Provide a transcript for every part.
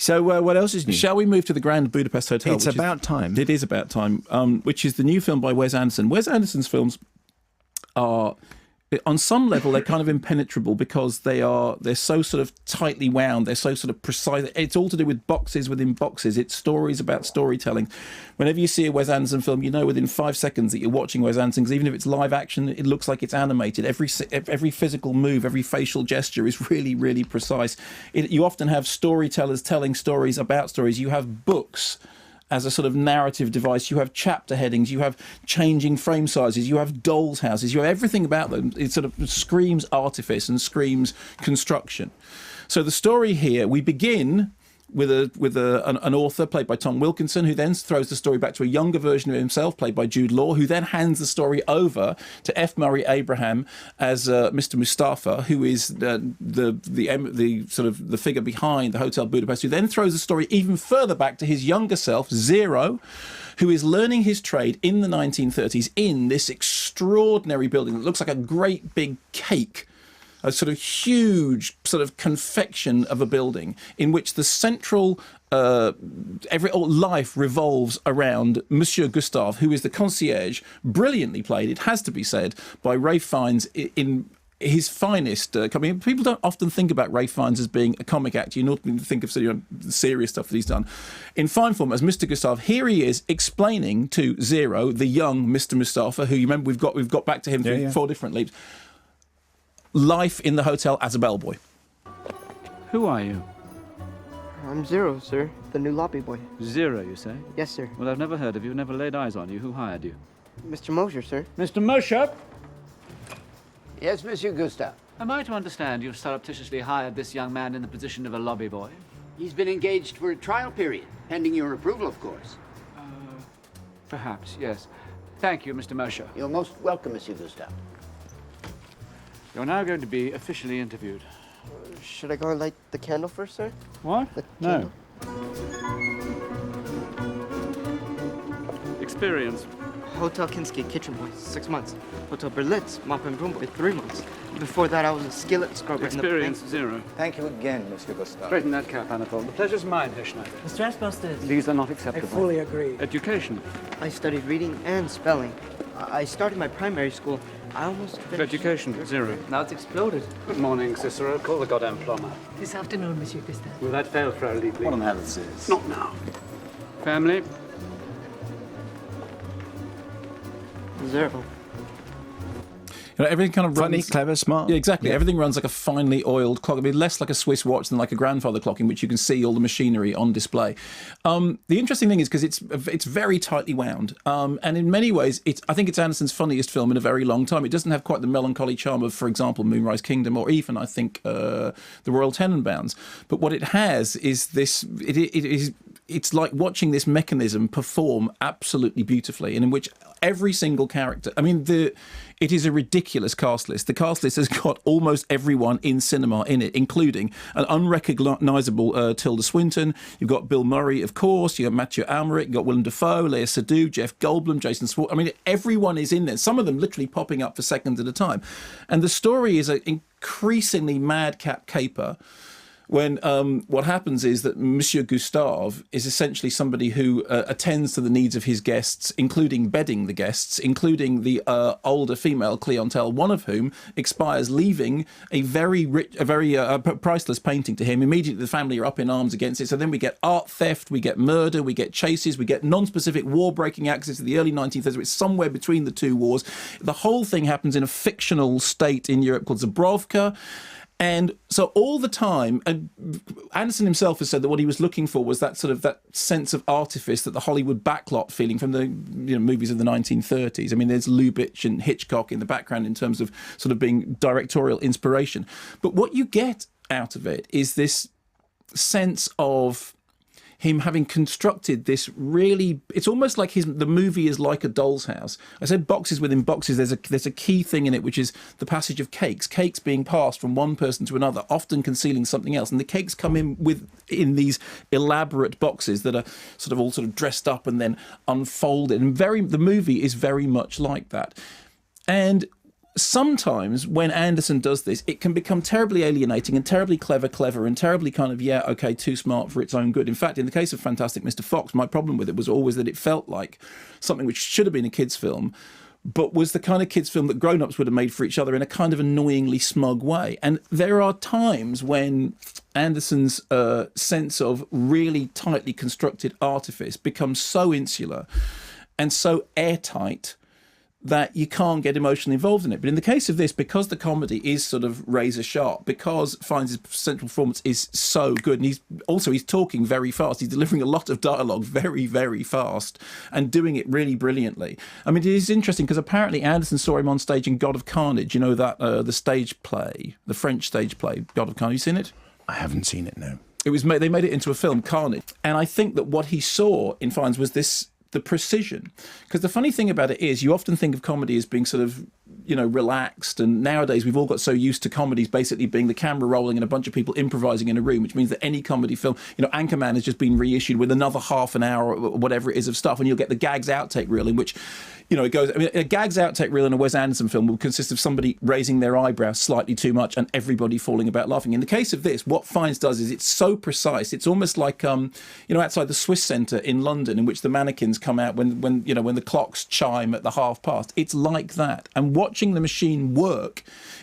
So what else is new? Shall we move to the Grand Budapest Hotel? It's about time. It is about time, which is the new film by Wes Anderson. Wes Anderson's films are, on some level, they're kind of impenetrable because they're so sort of tightly wound. They're so sort of precise. It's all to do with boxes within boxes. It's stories about storytelling. Whenever you see a Wes Anderson film, you know within 5 seconds that you're watching Wes Anderson, because even if it's live action, it looks like it's animated. Every physical move, every facial gesture is really, really precise. You often have storytellers telling stories about stories. You have books as a sort of narrative device. You have chapter headings, you have changing frame sizes, you have dolls' houses, you have everything about them. It sort of screams artifice and screams construction. So the story here, we begin with an author played by Tom Wilkinson, who then throws the story back to a younger version of himself played by Jude Law, who then hands the story over to F.Murray Abraham as Mr. Mustafa, who is the sort of the figure behind the Hotel Budapest, who then throws the story even further back to his younger self, Zero, who is learning his trade in the 1930s in this extraordinary building that looks like a great big cake, a sort of huge sort of confection of a building in which the central life revolves around Monsieur Gustave, who is the concierge, brilliantly played, it has to be said, by Ralph Fiennes in his finest. People don't often think about Ralph Fiennes as being a comic actor. You normally think of serious stuff that he's done. In fine form, as Mr. Gustave, here he is explaining to Zero, the young Mr. Mustafa, who you remember we've got back to him through 4 different leaps, life in the hotel as a bellboy. Who are you? I'm Zero, sir. The new lobby boy. Zero, you say? Yes, sir. Well, I've never heard of you, never laid eyes on you. Who hired you? Mr. Mosher, sir. Mr. Mosher? Yes, Monsieur Gustave. Am I to understand you've surreptitiously hired this young man in the position of a lobby boy? He's been engaged for a trial period, pending your approval, of course. Perhaps, yes. Thank you, Mr. Mosher. You're most welcome, Monsieur Gustave. You're now going to be officially interviewed. Should I go and light the candle first, sir? What? No. Experience. Hotel Kinski, kitchen boy, 6 months. Hotel Berlitz, mop and broom boy, 3 months. Before that, I was a skillet scrubber. Experience, 0. Thank you again, Monsieur Gustave. Straighten that cap, Anatole. The pleasure's mine, Herr Schneider. The stress busters. These are not I acceptable. fully agree. Education. I studied reading and spelling. I started my primary school. I almost finished. Education, 0. Now it's exploded. Good morning, Cicero. Call the goddamn plumber. This afternoon, Monsieur Gustave. Will that fail, Frau Liebling? What on earth is this? Not now. Family. Zero. Everything kind of Funny, runs... clever, smart. Yeah, exactly. Yeah. Everything runs like a finely oiled clock. I mean, less like a Swiss watch than like a grandfather clock, in which you can see all the machinery on display. The interesting thing is because it's very tightly wound, and in many ways, I think it's Anderson's funniest film in a very long time. It doesn't have quite the melancholy charm of, for example, Moonrise Kingdom, or even I think The Royal Tenenbaums. But what it has is this. It's like watching this mechanism perform absolutely beautifully, and in which every single character. I mean, it is a ridiculous cast list. The cast list has got almost everyone in cinema in it, including an unrecognisable Tilda Swinton. You've got Bill Murray, of course. You have Mathieu Amalric. You've got Willem Dafoe, Lea Seydoux, Jeff Goldblum, Jason Schwartz. I mean, everyone is in there. Some of them literally popping up for seconds at a time. And the story is an increasingly madcap caper. When what happens is that Monsieur Gustave is essentially somebody who attends to the needs of his guests, including bedding the guests, including the older female clientele, one of whom expires, leaving a very priceless painting to him. Immediately the family are up in arms against it. So then we get art theft, we get murder, we get chases, we get non-specific war-breaking acts in the early 1930s. It's somewhere between the two wars. The whole thing happens in a fictional state in Europe called Zabrovka. And so all the time, Anderson himself has said that what he was looking for was that sense of artifice, that the Hollywood backlot feeling from the movies of the 1930s. I mean, there's Lubitsch and Hitchcock in the background in terms of sort of being directorial inspiration. But what you get out of it is this sense of him having constructed this really, it's almost like the movie is like a doll's house. I said boxes within boxes. There's a key thing in it, which is the passage of cakes being passed from one person to another, often concealing something else. And the cakes come in these elaborate boxes that are all dressed up and then unfolded. And the movie is very much like that. And sometimes when Anderson does this, it can become terribly alienating and terribly clever and terribly kind of, too smart for its own good. In fact, in the case of Fantastic Mr. Fox, my problem with it was always that it felt like something which should have been a kid's film, but was the kind of kids' film that grown-ups would have made for each other in a kind of annoyingly smug way. And there are times when Anderson's sense of really tightly constructed artifice becomes so insular and so airtight that you can't get emotionally involved in it. But in the case of this, because the comedy is sort of razor sharp, because Fiennes' central performance is so good, and he's talking very fast, he's delivering a lot of dialogue very, very fast, and doing it really brilliantly. I mean, it is interesting because apparently Anderson saw him on stage in God of Carnage, you know, that the stage play, the French stage play, God of Carnage. Have you seen it? I haven't seen it, no. They made it into a film, Carnage. And I think that what he saw in Fiennes was the precision. Because the funny thing about it is you often think of comedy as being sort of, relaxed, and nowadays we've all got so used to comedies basically being the camera rolling and a bunch of people improvising in a room, which means that any comedy film, Anchorman has just been reissued with another half an hour or whatever it is of stuff, and you'll get the gags outtake reel in which it goes. I mean, a gags outtake reel in a Wes Anderson film will consist of somebody raising their eyebrows slightly too much and everybody falling about laughing. In the case of this, what Fiennes does is it's so precise. It's almost like outside the Swiss Centre in London, in which the mannequins come out when the clocks chime at the past. It's like that, and watching the machine work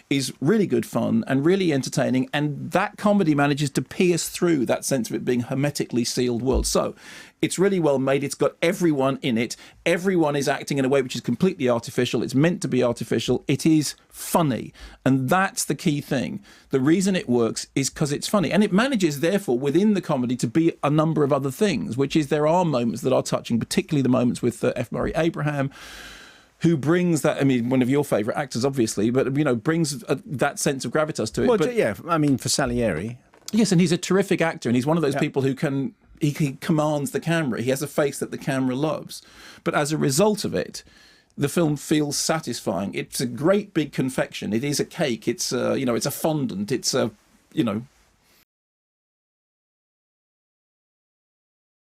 is really good fun and really entertaining, and that comedy manages to pierce through that sense of it being hermetically sealed world. So it's really well made. It's got everyone in it. Everyone is acting in a way which is completely artificial. It's meant to be artificial. It is funny. And that's the key thing. The reason it works is because it's funny. And it manages, therefore, within the comedy to be a number of other things, which is there are moments that are touching, particularly the moments with F.Murray Abraham, who brings that, I mean, one of your favourite actors, obviously, but, brings that sense of gravitas to it. Well, but, yeah, I mean, for Salieri. Yes, and he's a terrific actor, and he's one of those people who he commands the camera. He has a face that the camera loves. But as a result of it, the film feels satisfying. It's a great big confection. It is a cake. It's it's a fondant. It's a